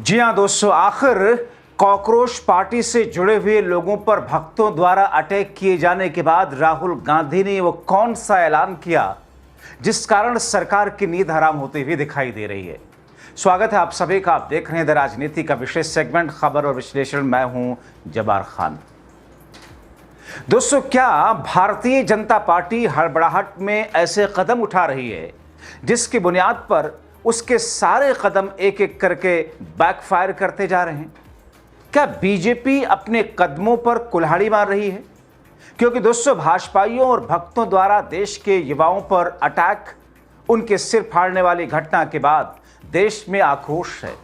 जी हाँ दोस्तों, आखिर कॉकरोच पार्टी से जुड़े हुए लोगों पर भक्तों द्वारा अटैक किए जाने के बाद राहुल गांधी ने वो कौन सा ऐलान किया जिस कारण सरकार की नींद हराम होती हुई दिखाई दे रही है। स्वागत है आप सभी का। आप देख रहे हैं द राजनीति का विशेष सेगमेंट खबर और विश्लेषण। मैं हूं जब्बार खान। दोस्तों, क्या भारतीय जनता पार्टी हड़बड़ाहट में ऐसे कदम उठा रही है जिसकी बुनियाद पर उसके सारे कदम एक एक करके बैकफायर करते जा रहे हैं? क्या बीजेपी अपने कदमों पर कुल्हाड़ी मार रही है? क्योंकि दोस्तों, भाजपाइयों और भक्तों द्वारा देश के युवाओं पर अटैक, उनके सिर फाड़ने वाली घटना के बाद देश में आक्रोश है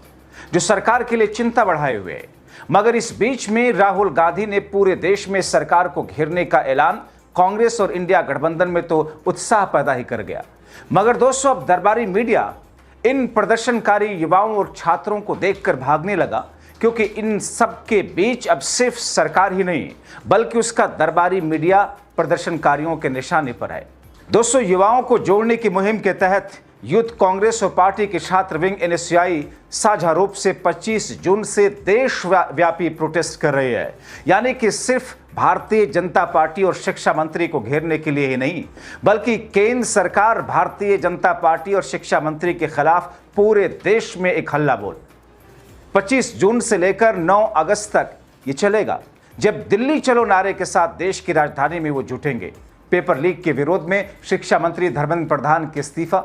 जो सरकार के लिए चिंता बढ़ाए हुए है। मगर इस बीच में राहुल गांधी ने पूरे देश में सरकार को घेरने का ऐलान कांग्रेस और इंडिया गठबंधन में तो उत्साह पैदा ही कर गया। मगर दोस्तों, अब दरबारी मीडिया इन प्रदर्शनकारी युवाओं और छात्रों को देखकर भागने लगा, क्योंकि इन सब के बीच अब सिर्फ सरकार ही नहीं बल्कि उसका दरबारी मीडिया प्रदर्शनकारियों के निशाने पर है। दोस्तों, युवाओं को जोड़ने की मुहिम के तहत यूथ कांग्रेस और पार्टी के छात्र विंग एनएसयूआई साझा रूप से 25 जून से देशव्यापी प्रोटेस्ट कर रही है। यानी कि सिर्फ भारतीय जनता पार्टी और शिक्षा मंत्री को घेरने के लिए ही नहीं, बल्कि केंद्र सरकार भारतीय जनता पार्टी और शिक्षा मंत्री के खिलाफ पूरे देश में एक हल्ला बोल। 25 जून से लेकर 9 अगस्त तक ये चलेगा, जब दिल्ली चलो नारे के साथ देश की राजधानी में वो जुटेंगे। पेपर लीक के विरोध में शिक्षा मंत्री धर्मेंद्र प्रधान के इस्तीफा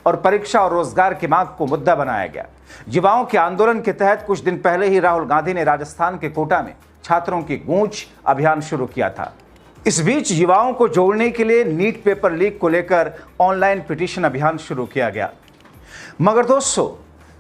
और परीक्षा और रोजगार की मांग को मुद्दा बनाया गया। युवाओं के आंदोलन के तहत कुछ दिन पहले ही राहुल गांधी ने राजस्थान के कोटा में छात्रों की गूंज अभियान शुरू किया था। इस बीच युवाओं को जोड़ने के लिए नीट पेपर लीक को लेकर ऑनलाइन पिटीशन अभियान शुरू किया गया। मगर दोस्तों,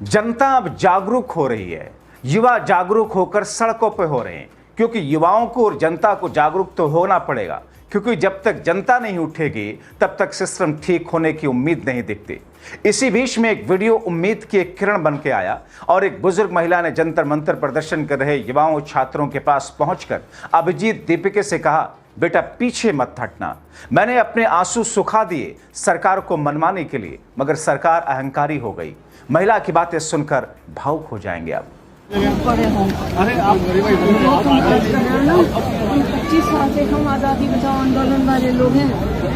जनता अब जागरूक हो रही है। युवा जागरूक होकर सड़कों पर हो रहे हैं, क्योंकि युवाओं को और जनता को जागरूक तो होना पड़ेगा, क्योंकि जब तक जनता नहीं उठेगी तब तक सिस्टम ठीक होने की उम्मीद नहीं दिखती। इसी बीच में एक वीडियो उम्मीद की एक किरण बन के आया और एक बुजुर्ग महिला ने जंतर मंतर प्रदर्शन कर रहे युवाओं और छात्रों के पास पहुंचकर अभिजीत दीपिके से कहा, बेटा पीछे मत हटना। मैंने अपने आंसू सुखा दिए सरकार को मनवाने के लिए, मगर सरकार अहंकारी हो गई। महिला की बातें सुनकर भावुक हो जाएंगे आप। अरे आप 25 साल से हम आज़ादी बचाओ आंदोलन वाले लोग हैं।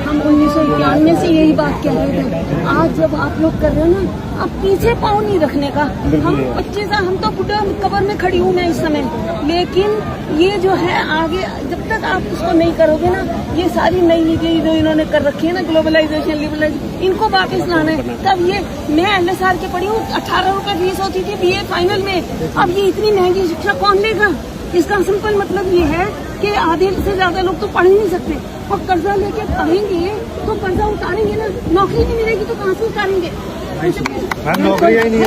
हम 1991 से यही बात कह रहे थे। आज जब आप लोग कर रहे हो ना, अब पीछे पाँव नहीं रखने का। हम 25 साल, हम तो बुढ़ा कबर में खड़ी हूँ मैं इस समय, लेकिन ये जो है आगे जब तक आप उसको नहीं करोगे ना, ये सारी नई नीति जो इन्होंने कर रखी है ना, ग्लोबलाइजेशन लिबरलाइजेशन, इनको वापस लाना है। तब ये मैं LSR के पढ़ी हूँ, 18 रुपए फीस होती थी BA फाइनल में। अब ये इतनी महंगी शिक्षा कौन लेगा? इसका सिंपल मतलब ये है कि आधे से ज्यादा लोग तो पढ़ ही नहीं सकते, और कर्जा लेके पढ़ेंगे तो कर्जा उतारेंगे ना, नौकरी नहीं मिलेगी तो कहाँ से उतारेंगे? नौकरी ही नहीं है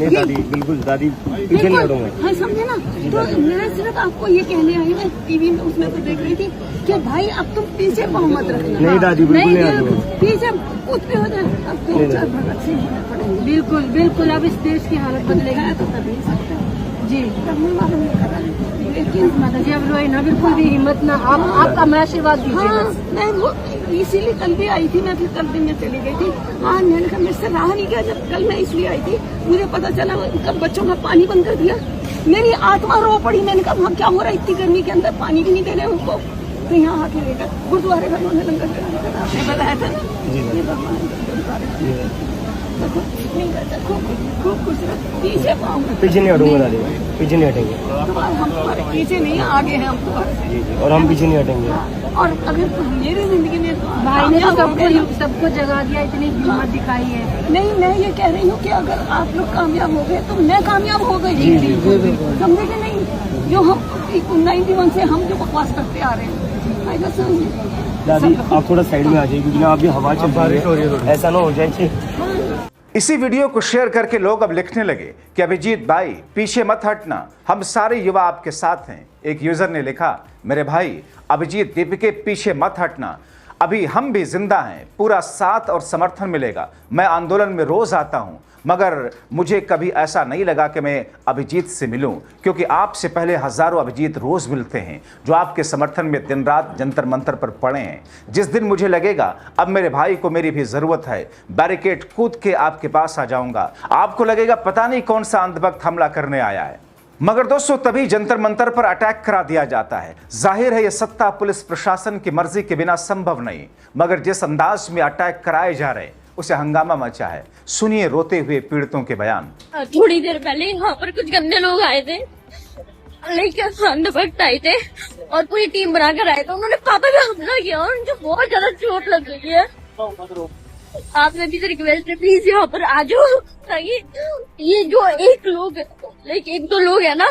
दादी, बिल्कुल दादी पीछे नहीं हटूंगा। हाँ, समझे ना। तो मैं सिर्फ आपको ये कहने आई, मैं टीवी में उसमें तो देख रही थी कि भाई अब तुम पीछे पाँव मत रखना। नहीं दादी, बिल्कुल नहीं, पीछे कुछ भी हो जाए, अब तो भगत सिंह पड़ेंगे। बिल्कुल बिल्कुल, अब इस देश की हालत बदलेगी तो तभी सकता है जी। लेकिन माता जी, अब रोए ना, बिल्कुल भी हिम्मत ना। आपका मैं आशीर्वाद दीजिएगा। हाँ, मैं वो इसीलिए कल भी आई थी, मैं फिर कल दिन में चली गई थी। हाँ, मैंने कहा मेरे से रहा नहीं गया। जब कल मैं इसलिए आई थी, मुझे पता चला कब बच्चों का पानी बंद कर दिया, मेरी आत्मा रो पड़ी। मैंने कहा वहाँ क्या हो रहा है, इतनी गर्मी के अंदर पानी भी नहीं दे रहे उनको। तो यहाँ आके लेकर गुरुद्वारे का उन्होंने लंगर आपने बताया था ना, ये भगवान खूब खुश रहो। पीछे नहीं हटूंगा दादी, पीछे नहीं हटेंगे। हम तुम्हारे पीछे नहीं, आगे हैं हम तुम्हारे, और हम पीछे नहीं हटेंगे। और अगर मेरी जिंदगी में भाई ने तो सबको जगा दिया, इतनी हिम्मत दिखाई है। नहीं, मैं ये कह रही हूँ कि अगर आप लोग कामयाब हो गए तो मैं कामयाब हो गई। समझे कि नहीं? जो हम 91 से हम जो बकवास करते आ रहे हैं, दादी आप थोड़ा साइड में आ जाइए, क्योंकि अभी हवा चल रही है, ऐसा ना हो जाए कि। इसी वीडियो को शेयर करके लोग अब लिखने लगे कि अभिजीत भाई पीछे मत हटना, हम सारे युवा आपके साथ हैं। एक यूजर ने लिखा, मेरे भाई अभिजीत दीपिके पीछे मत हटना, अभी हम भी जिंदा हैं, पूरा साथ और समर्थन मिलेगा। मैं आंदोलन में रोज आता हूं, मगर मुझे कभी ऐसा नहीं लगा कि मैं अभिजीत से मिलूं, क्योंकि आपसे पहले हजारों अभिजीत रोज मिलते हैं जो आपके समर्थन में दिन रात जंतर मंतर पर पड़े हैं। जिस दिन मुझे लगेगा अब मेरे भाई को मेरी भी जरूरत है, बैरिकेड कूद के आपके पास आ जाऊंगा। आपको लगेगा पता नहीं कौन सा अंधभक्त हमला करने आया है, मगर दोस्तों तभी जंतर मंतर पर अटैक करा दिया जाता है। जाहिर है यह सत्ता पुलिस प्रशासन की मर्जी के बिना संभव नहीं, मगर जिस अंदाज में अटैक कराए जा रहे उसे हंगामा मचा है। सुनिए रोते हुए पीड़ितों के बयान। थोड़ी देर पहले यहाँ पर कुछ गंदे लोग आए थे, लेकिन अंधभक्त आए थे और पूरी टीम बनाकर आए थे। उन्होंने पापा पे हमला किया और उनको बहुत ज्यादा चोट लग गई है। आपने भी रिक्वेस्ट है प्लीज यहाँ पर आ जाओ, ताकि ये जो एक दो लोग है ना,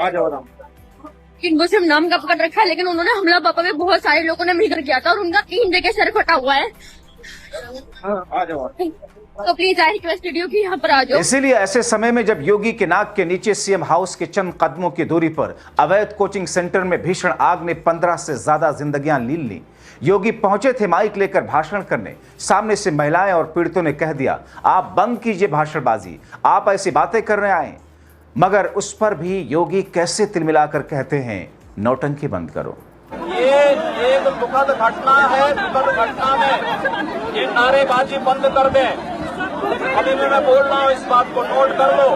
आ जाओ ना। इनको सिर्फ नाम का पकड़ रखा है, लेकिन उन्होंने हमला पापा में बहुत सारे लोगों ने मिलकर किया था और उनका 3 जगह सर फटा हुआ है। आ जाओ। तो प्लीज आई रिक्वेस्ट वीडियो की यहाँ पर आ जाओ। इसीलिए ऐसे समय में जब योगी के नाक के नीचे सीएम हाउस के चंद कदमों की दूरी पर अवैध कोचिंग सेंटर में भीषण आग ने 15 से ज्यादा जिंदगियां लीन ली। योगी पहुंचे थे माइक लेकर भाषण करने, सामने से महिलाएं और पीड़ितों ने कह दिया आप बंद कीजिए भाषणबाजी, आप ऐसी बातें करने आए। मगर उस पर भी योगी कैसे तिलमिलाकर कहते हैं नौटंकी बंद करो। ये एक दुखद घटना है। दुखद घटना में ये नारेबाजी बंद कर दें। अभी मैं बोल रहा हूँ, इस बात को नोट कर लो।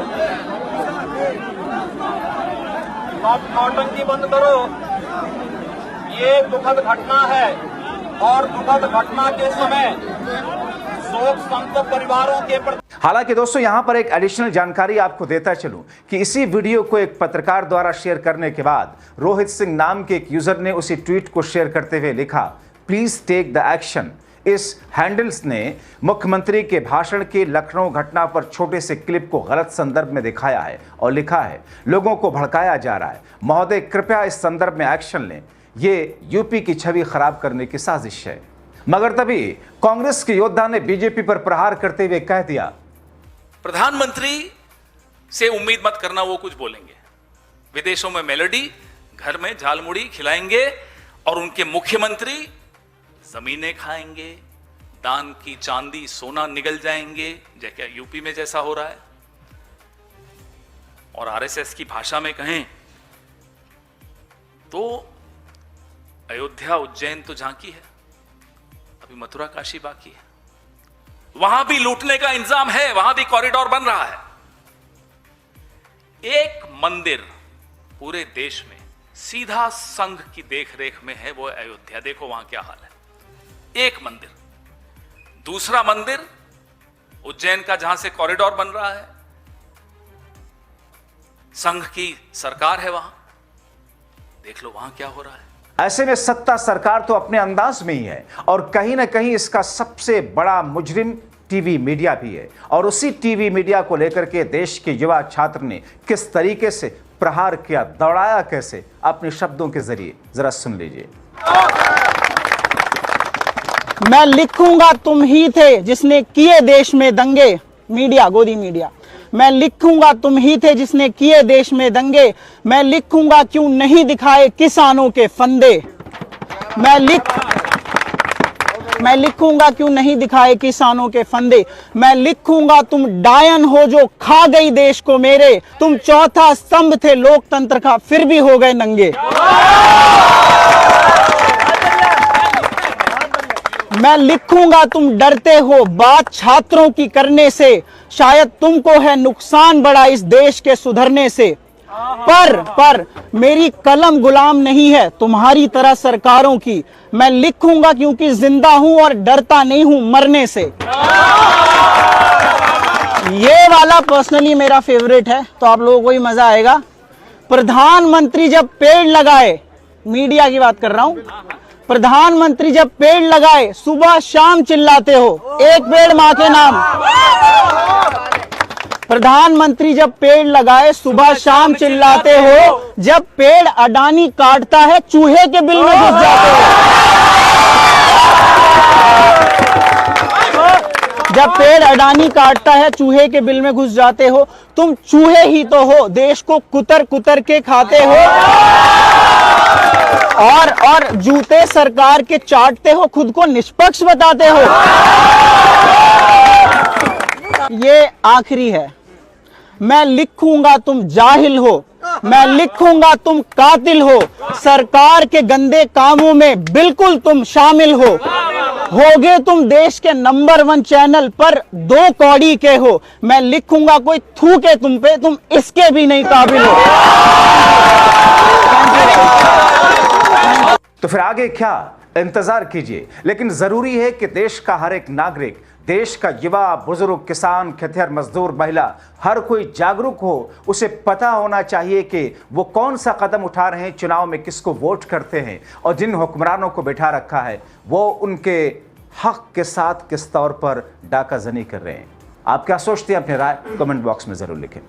नौटंकी बंद करो। ये एक दुखद घटना है और दुखद घटना के समय शोक संतप्त परिवारों के प्रति। हालांकि दोस्तों यहां पर एक एडिशनल जानकारी आपको देता चलूं कि इसी वीडियो को एक पत्रकार द्वारा शेयर करने के बाद रोहित सिंह नाम के एक यूजर ने उसी ट्वीट को शेयर करते हुए लिखा प्लीज टेक द एक्शन। इस हैंडल्स ने मुख्यमंत्री के भाषण के लखनऊ घटना पर छोटे से क्लिप को गलत संदर्भ में दिखाया है और लिखा है लोगों को भड़काया जा रहा है, महोदय कृपया इस संदर्भ में एक्शन लें, ये यूपी की छवि खराब करने की साजिश है। मगर तभी कांग्रेस के योद्धा ने बीजेपी पर प्रहार करते हुए कह दिया प्रधानमंत्री से उम्मीद मत करना वो कुछ बोलेंगे, विदेशों में मेलोडी, घर में झालमुड़ी खिलाएंगे और उनके मुख्यमंत्री जमीनें खाएंगे, दान की चांदी सोना निगल जाएंगे, जैसे यूपी में जैसा हो रहा है। और आरएसएस की भाषा में कहें तो अयोध्या उज्जैन तो झांकी है, अभी मथुरा काशी बाकी है। वहां भी लूटने का इंतजाम है, वहां भी कॉरिडोर बन रहा है। एक मंदिर पूरे देश में सीधा संघ की देखरेख में है, वो अयोध्या। देखो वहां क्या हाल है, एक मंदिर। दूसरा मंदिर उज्जैन का, जहां से कॉरिडोर बन रहा है, संघ की सरकार है वहां। देख लो वहां क्या हो रहा है। ऐसे में सत्ता सरकार तो अपने अंदाज में ही है और कहीं ना कहीं इसका सबसे बड़ा मुजरिम टीवी मीडिया भी है। और उसी टीवी मीडिया को लेकर के देश के युवा छात्र ने किस तरीके से प्रहार किया, दौड़ाया कैसे, अपने शब्दों के जरिए जरा सुन लीजिए। मैं लिखूंगा तुम ही थे जिसने किए देश में दंगे, मीडिया, गोदी मीडिया। मैं लिखूंगा तुम ही थे जिसने किए देश में दंगे, मैं लिखूंगा क्यों नहीं दिखाए किसानों के फंदे, मैं लिखूंगा क्यों नहीं दिखाए किसानों के फंदे, मैं लिखूंगा तुम डायन हो जो खा गई देश को मेरे, तुम चौथा स्तंभ थे लोकतंत्र का फिर भी हो गए नंगे। मैं लिखूंगा तुम डरते हो बात छात्रों की करने से, शायद तुमको है नुकसान बड़ा इस देश के सुधरने से, पर मेरी कलम गुलाम नहीं है तुम्हारी तरह सरकारों की, मैं लिखूंगा क्योंकि जिंदा हूं और डरता नहीं हूं मरने से। ये वाला पर्सनली मेरा फेवरेट है, तो आप लोगों को ही मजा आएगा। प्रधानमंत्री जब पेड़ लगाए, मीडिया की बात कर रहा हूं, प्रधानमंत्री जब पेड़ लगाए सुबह शाम चिल्लाते हो एक पेड़ मां के नाम। प्रधानमंत्री जब पेड़ लगाए सुबह शाम चिल्लाते हो, जब पेड़ अडानी काटता है चूहे के बिल में घुस जाते हो। जब पेड़ अडानी काटता है चूहे के बिल में घुस जाते हो, तुम चूहे ही तो हो, देश को कुतर कुतर के खाते हो और जूते सरकार के चाटते हो, खुद को निष्पक्ष बताते हो। ये आखिरी है। मैं लिखूंगा तुम जाहिल हो, मैं लिखूंगा तुम कातिल हो, सरकार के गंदे कामों में बिल्कुल तुम शामिल होगे तुम देश के नंबर 1 चैनल पर 2 कौड़ी के हो। मैं लिखूंगा कोई थूके तुम पे, तुम इसके भी नहीं काबिल हो। तो फिर आगे क्या, इंतजार कीजिए। लेकिन जरूरी है कि देश का हर एक नागरिक, देश का युवा, बुजुर्ग, किसान, खेतिहर मजदूर, महिला, हर कोई जागरूक हो। उसे पता होना चाहिए कि वो कौन सा कदम उठा रहे हैं, चुनाव में किसको वोट करते हैं, और जिन हुक्मरानों को बैठा रखा है वो उनके हक के साथ किस तौर पर डाकाजनी कर रहे हैं। आप क्या सोचते हैं, अपनी राय कमेंट बॉक्स में जरूर लिखें।